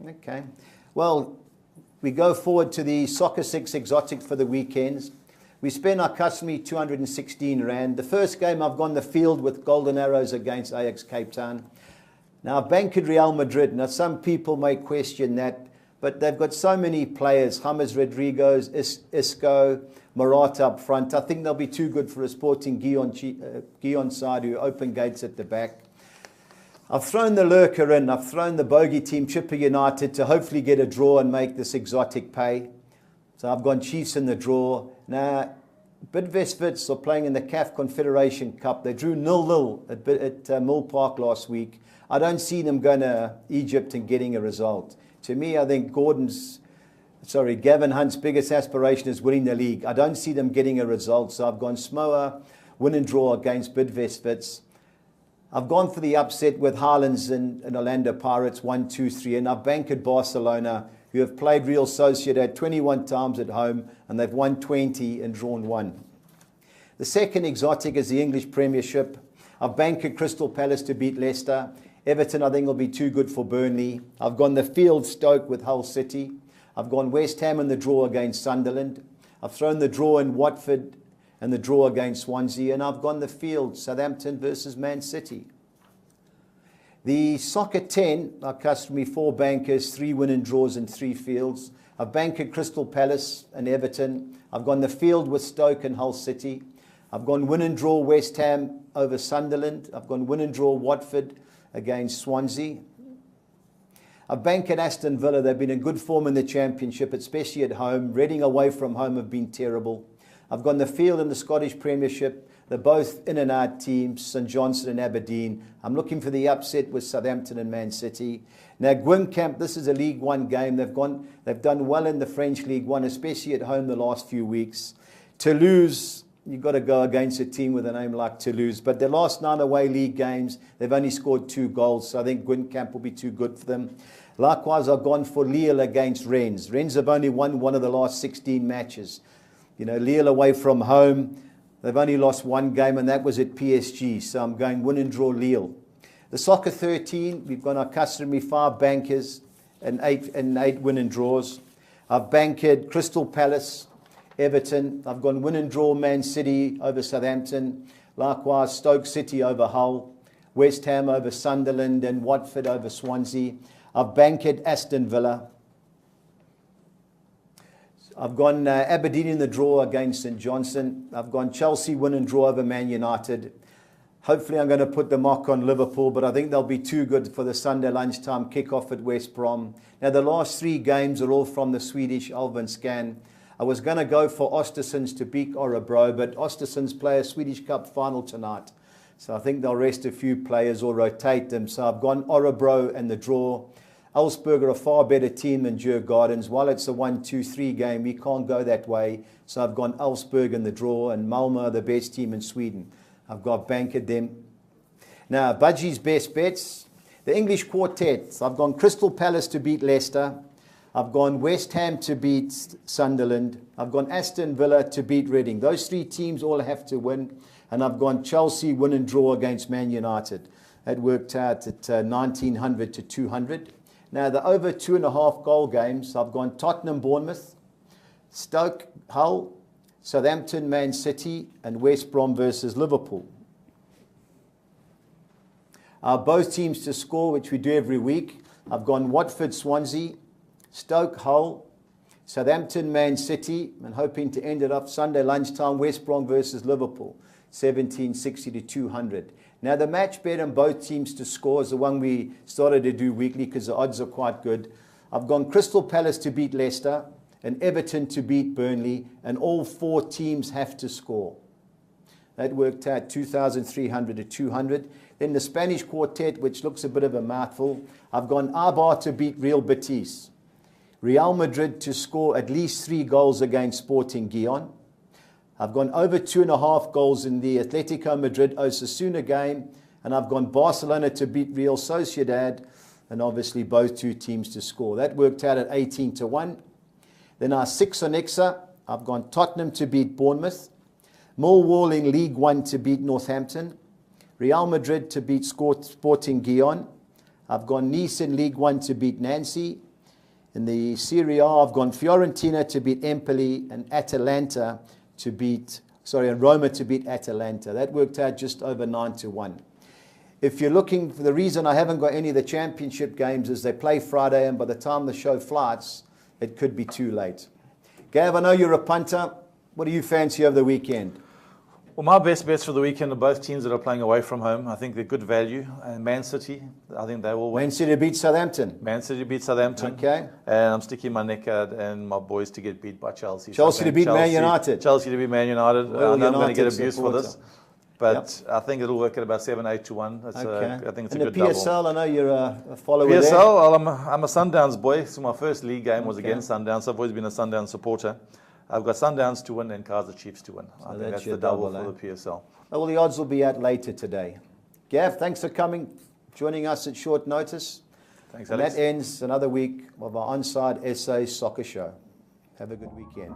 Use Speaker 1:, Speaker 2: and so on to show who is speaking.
Speaker 1: Okay. Well, we go forward to the Soccer 6 Exotic for the weekends. We spend our customary 216 Rand. The first game I've gone the field with Golden Arrows against Ajax Cape Town. Now, I've banked Real Madrid. Now, some people may question that, but they've got so many players, James Rodriguez, Isco, Morata up front. I think they'll be too good for a Sporting Gijon side who open gates at the back. I've thrown the lurker in. I've thrown the bogey team, Chipper United, to hopefully get a draw and make this exotic pay. So I've gone Chiefs in the draw. Now, Bidvest Wits are playing in the CAF Confederation Cup. They drew 0-0 at Mill Park last week. I don't see them going to Egypt and getting a result. To me, I think Gavin Hunt's biggest aspiration is winning the league. I don't see them getting a result. So I've gone Smoa, win and draw against Bidvest Wits. I've gone for the upset with Highlands and Orlando Pirates, 1-2-3. And I've banked Barcelona, who have played Real Sociedad 21 times at home, and they've won 20 and drawn 1. The second exotic is the English Premiership. I've banked Crystal Palace to beat Leicester. Everton, I think, will be too good for Burnley. I've gone the field Stoke with Hull City. I've gone West Ham in the draw against Sunderland. I've thrown the draw in Watford and the draw against Swansea. And I've gone the field Southampton versus Man City. The Soccer 10, our customary 4 bankers, 3 win and draws and 3 fields. I've banked Crystal Palace and Everton. I've gone the field with Stoke and Hull City. I've gone win and draw West Ham over Sunderland. I've gone win and draw Watford against Swansea. I've banked Aston Villa. They've been in good form in the Championship, especially at home. Reading away from home have been terrible. I've gone the field in the Scottish Premiership. They're both in and out teams, St Johnstone and Aberdeen. I'm looking for the upset with Southampton and Man City. Now, Gwincamp, this is a League One game. They've done well in the French League One, especially at home the last few weeks. Toulouse, you've got to go against a team with a name like Toulouse. But their last 9 away league games, they've only scored 2 goals. So I think Gwincamp will be too good for them. Likewise, I've gone for Lille against Rennes. Rennes have only won one of the last 16 matches. You know, Lille away from home. They've only lost 1 game, and that was at PSG. So I'm going win and draw Lille. The Soccer 13, we've got our customary 5 bankers and 8 win and draws. I've banked Crystal Palace, Everton. I've gone win and draw Man City over Southampton. Likewise, Stoke City over Hull. West Ham over Sunderland and Watford over Swansea. I've banked Aston Villa. I've gone Aberdeen in the draw against St Johnstone. I've gone Chelsea win and draw over Man United. Hopefully I'm going to put the mock on Liverpool, but I think they'll be too good for the Sunday lunchtime kickoff at West Brom. Now the last 3 games are all from the Swedish Allsvenskan. I was going to go for Östersunds to beat Örebro, but Östersunds play a Swedish Cup final tonight. So I think they'll rest a few players or rotate them. So I've gone Örebro and the draw. Elfsborg are a far better team than Djurgårdens. While it's a 1-2-3 game, we can't go that way. So I've gone Elfsborg in the draw, and Malmö, the best team in Sweden. I've got banked them. Now, Budgie's best bets. The English quartet. I've gone Crystal Palace to beat Leicester. I've gone West Ham to beat Sunderland. I've gone Aston Villa to beat Reading. Those 3 teams all have to win. And I've gone Chelsea win and draw against Man United. That worked out at 1900 to 200. Now, the over 2.5 goal games, I've gone Tottenham, Bournemouth, Stoke, Hull, Southampton, Man City, and West Brom versus Liverpool. Both teams to score, which we do every week. I've gone Watford, Swansea, Stoke, Hull, Southampton, Man City, and hoping to end it up Sunday lunchtime, West Brom versus Liverpool, 1760 to 200. Now, the match bet on both teams to score is the one we started to do weekly because the odds are quite good. I've gone Crystal Palace to beat Leicester and Everton to beat Burnley, and all 4 teams have to score. That worked out 2,300 to 200. Then the Spanish quartet, which looks a bit of a mouthful. I've gone Eibar to beat Real Betis, Real Madrid to score at least 3 goals against Sporting Gijon. I've gone over 2.5 goals in the Atletico Madrid-Osasuna game, and I've gone Barcelona to beat Real Sociedad, and obviously both 2 teams to score. That worked out at 18 to 1. Then our 6 on Exa, I've gone Tottenham to beat Bournemouth, Millwall in League One to beat Northampton, Real Madrid to beat Sporting Gijon. I've gone Nice in League One to beat Nancy, In the Serie A, I've gone Fiorentina to beat Empoli and Roma to beat Atalanta. That worked out just over 9-1. If you're looking for the reason I haven't got any of the championship games is they play Friday, and by the time the show flights, it could be too late. Gav, I know you're a punter. What do you fancy over the weekend?
Speaker 2: Well, my best bets for the weekend are both teams that are playing away from home. I think they're good value. And Man City, I think they will win.
Speaker 1: Man City beat Southampton.
Speaker 2: Man City beat Southampton.
Speaker 1: Okay.
Speaker 2: And I'm sticking my neck out and my boys to get beat by Chelsea.
Speaker 1: Chelsea to beat Man United.
Speaker 2: Chelsea to beat Man United. I know I'm going to get abused for this. But
Speaker 1: Yep.
Speaker 2: I think it'll work at about 7-8-1. That's
Speaker 1: Okay.
Speaker 2: I think it's
Speaker 1: and
Speaker 2: a good
Speaker 1: the PSL,
Speaker 2: double.
Speaker 1: I know you're a follower
Speaker 2: PSL,
Speaker 1: there.
Speaker 2: well, I'm a Sundowns boy. So my first league game was
Speaker 1: Okay.
Speaker 2: against Sundowns. I've always been a Sundowns supporter. I've got Sundowns to win and Kaizer Chiefs to win. I think
Speaker 1: that's
Speaker 2: that's
Speaker 1: your
Speaker 2: the double
Speaker 1: double,
Speaker 2: for the PSL.
Speaker 1: Oh, well, the odds will be out later today. Gav, thanks for joining us at short notice.
Speaker 2: Thanks,
Speaker 1: And
Speaker 2: Alex.
Speaker 1: that ends another week of our Onside SA Soccer Show. Have a good weekend.